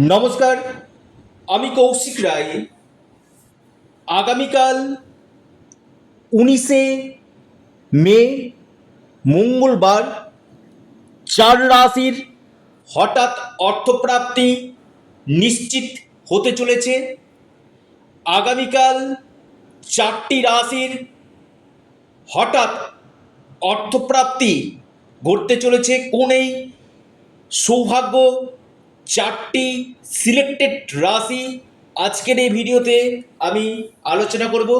নমস্কার, আমি কৌশিক রায়। আগামীকাল 19শে মে মঙ্গলবার 4 রাশির হঠাৎ অর্থপ্রাপ্তি নিশ্চিত হতে চলেছে। আগামীকাল 4টি রাশির হঠাৎ অর্থপ্রাপ্তি ঘটতে চলেছে। কোন এই সৌভাগ্য 4টি সিলেক্টেড রাশি আজকের এই ভিডিওতে আমি আলোচনা করব।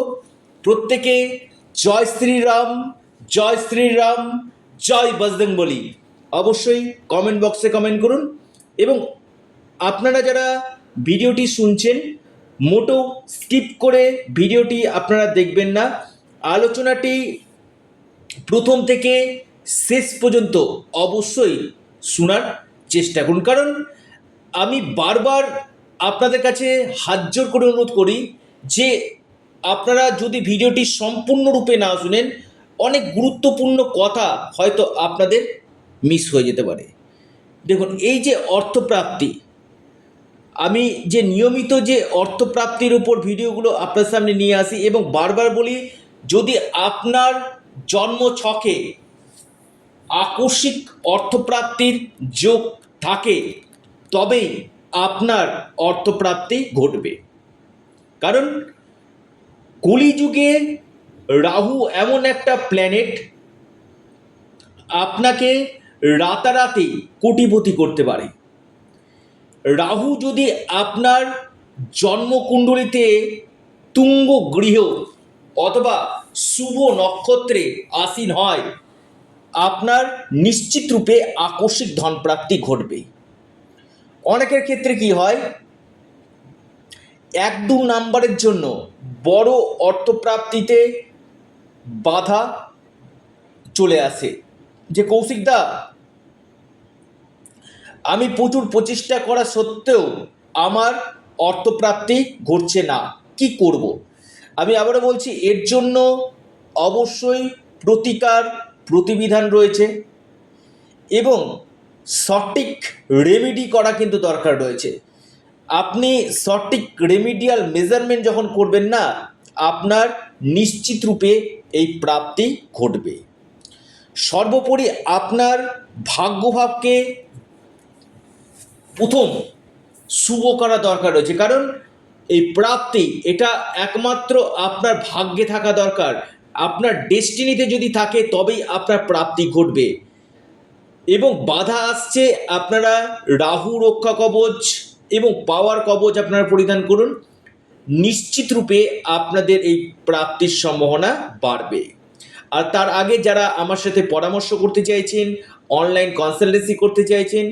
প্রত্যেকে জয় শ্রীরাম, জয় শ্রীরাম, জয় বজরংবলী। অবশ্যই কমেন্ট বক্সে কমেন্ট করুন। এবং আপনারা যারা ভিডিওটি শুনছেন, মোটেও স্কিপ করে ভিডিওটি আপনারা দেখবেন না। আলোচনাটি প্রথম থেকে শেষ পর্যন্ত অবশ্যই শোনার চেষ্টা করুন, কারণ আমি বারবার আপনাদের কাছে হাত জোর করে অনুরোধ করি যে আপনারা যদি ভিডিওটি সম্পূর্ণরূপে না শুনেন, অনেক গুরুত্বপূর্ণ কথা হয়তো আপনাদের মিস হয়ে যেতে পারে। দেখুন, এই যে অর্থপ্রাপ্তি, আমি যে নিয়মিত যে অর্থপ্রাপ্তির উপর ভিডিওগুলো আপনার সামনে নিয়ে আসি এবং বারবার বলি, যদি আপনার জন্ম ছকে আকস্মিক অর্থপ্রাপ্তির যোগ থাকে তবেই আপনার অর্থপ্রাপ্তি ঘটবে। কারণ কলিযুগে রাহু এমন একটা প্ল্যানেট, আপনাকে রাতারাতি কোটিপতি করতে পারে। রাহু যদি আপনার জন্মকুণ্ডলিতে তুঙ্গ গৃহ অথবা শুভ নক্ষত্রে আসীন হয়, আপনার নিশ্চিত রূপে আকস্মিক ধনপ্রাপ্তি ঘটবে। অনেকের ক্ষেত্রে কি হয়, 1-2 নাম্বারের জন্য বড় অর্থপ্রাপ্তিতে বাধা চলে আসে, যে কৌশিকদা, আমি প্রচুর প্রচেষ্টা করা সত্ত্বেও আমার অর্থপ্রাপ্তি ঘটছে না, কি করব? আমি আবারও বলছি, এর জন্য অবশ্যই প্রতিকার প্রতিবিধান রয়েছে এবং সঠিক রেমেডি করা কিন্তু দরকার রয়েছে। আপনি সঠিক রেমিডিয়াল মেজারমেন্ট যখন করবেন না, আপনার নিশ্চিত রূপে এই প্রাপ্তি ঘটবে। সর্বোপরি আপনার ভাগ্যভাবকে প্রথম শুভ করা দরকার রয়েছে, কারণ এই প্রাপ্তি এটা একমাত্র আপনার ভাগ্যে থাকা দরকার। আপনার ডেস্টিনিতে যদি থাকে তবেই আপনার প্রাপ্তি ঘটবে। এবং বাধা আসছে, আপনারা রাহু রক্ষা কবচ এবং পাওয়ার কবচ আপনারা পরিধান করুন, নিশ্চিত রূপে আপনাদের এই প্রাপ্তির সম্ভাবনা বাড়বে। আর তার আগে যারা আমার সাথে পরামর্শ করতে চাইছেন, অনলাইন কনসালটেন্সি করতে চাইছেন,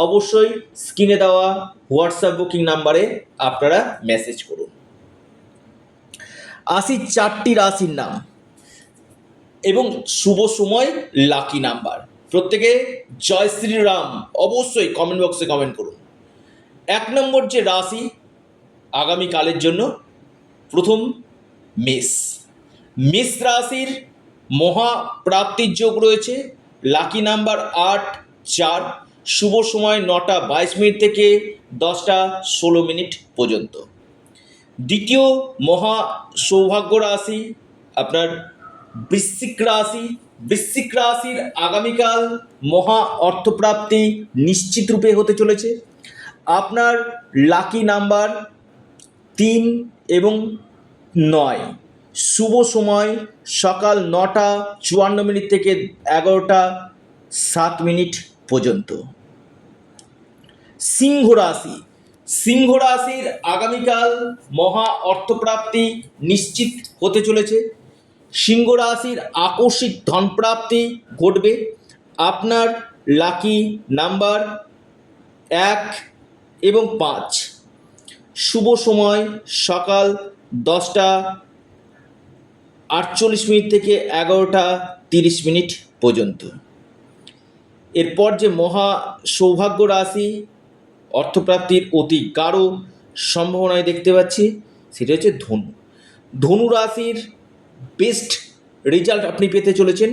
অবশ্যই স্ক্রিনে দেওয়া হোয়াটসঅ্যাপ বুকিং নাম্বারে আপনারা মেসেজ করুন। আসি 4টি রাশির নাম এবং শুভ সময়, লাকি নাম্বার। প্রত্যেকে জয় শ্রীরাম অবশ্যই কমেন্ট বক্সে কমেন্ট করুন। 1 নম্বর যে রাশি আগামীকালের জন্য, প্রথম মেষ। মেষ রাশির মহা প্রাপ্তির যোগ রয়েছে। Lucky number 8, 4। শুভ সময় 9টা 22 মিনিট থেকে 10টা 16 মিনিট পর্যন্ত। দ্বিতীয় মহা সৌভাগ্য রাশি আপনার বৃশ্চিক রাশি। বৃশ্চিক রাশির আগামীকাল মহা অর্থপ্রাপ্তি নিশ্চিত রূপে হতে চলেছে। আপনার লাকি নাম্বার 3 এবং 9। শুভ সময় সকাল 9টা 54 মিনিট থেকে 11টা 7 মিনিট পর্যন্ত। সিংহ রাশি। সিংহ রাশির আগামীকাল মহা অর্থপ্রাপ্তি নিশ্চিত হতে চলেছে। সিংহ রাশির আকস্মিক ধনপ্রাপ্তি ঘটবে। আপনার লাকি নাম্বার 1 এবং 5। শুভ সময় সকাল 10টা 48 মিনিট থেকে 11টা 30 মিনিট পর্যন্ত। এরপর যে মহা সৌভাগ্য রাশি, অর্থপ্রাপ্তির অতি গাঢ় সম্ভাবনায় দেখতে পাচ্ছি, সেটা হচ্ছে ধনু। ধনু রাশির বেস্ট রেজাল্ট আপনি পেতে চলেছেন।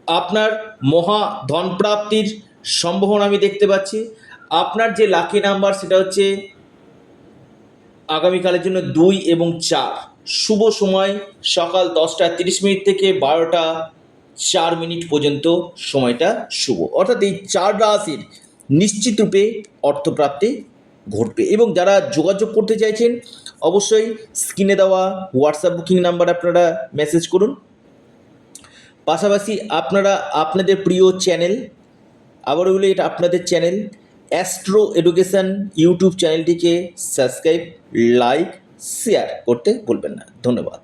আপনার মহা ধনপ্রাপ্তির সম্ভাবনা আমি দেখতে পাচ্ছি। আপনার যে লাকি নাম্বার সেটা হচ্ছে আগামীকালের জন্য 2 এবং 4। শুভ সময় সকাল 10:30 থেকে 12:04 পর্যন্ত সময়টা শুভ। অর্থাৎ এই 4 রাশির নিশ্চিত রূপে অর্থপ্রাপ্তি ঘটবে। এবং যারা যোগাযোগ করতে চাইছেন অবশ্যই স্ক্রিনে দেওয়া হোয়াটসঅ্যাপ বুকিং নাম্বার আপনারা মেসেজ করুন। পাশাপাশি আপনারা আপনাদের প্রিয় চ্যানেল, আবার বলি এটা আপনাদের চ্যানেল অ্যাস্ট্রো এডুকেশন ইউটিউব চ্যানেলটিকে সাবস্ক্রাইব, লাইক, শেয়ার করতে ভুলবেন না। ধন্যবাদ।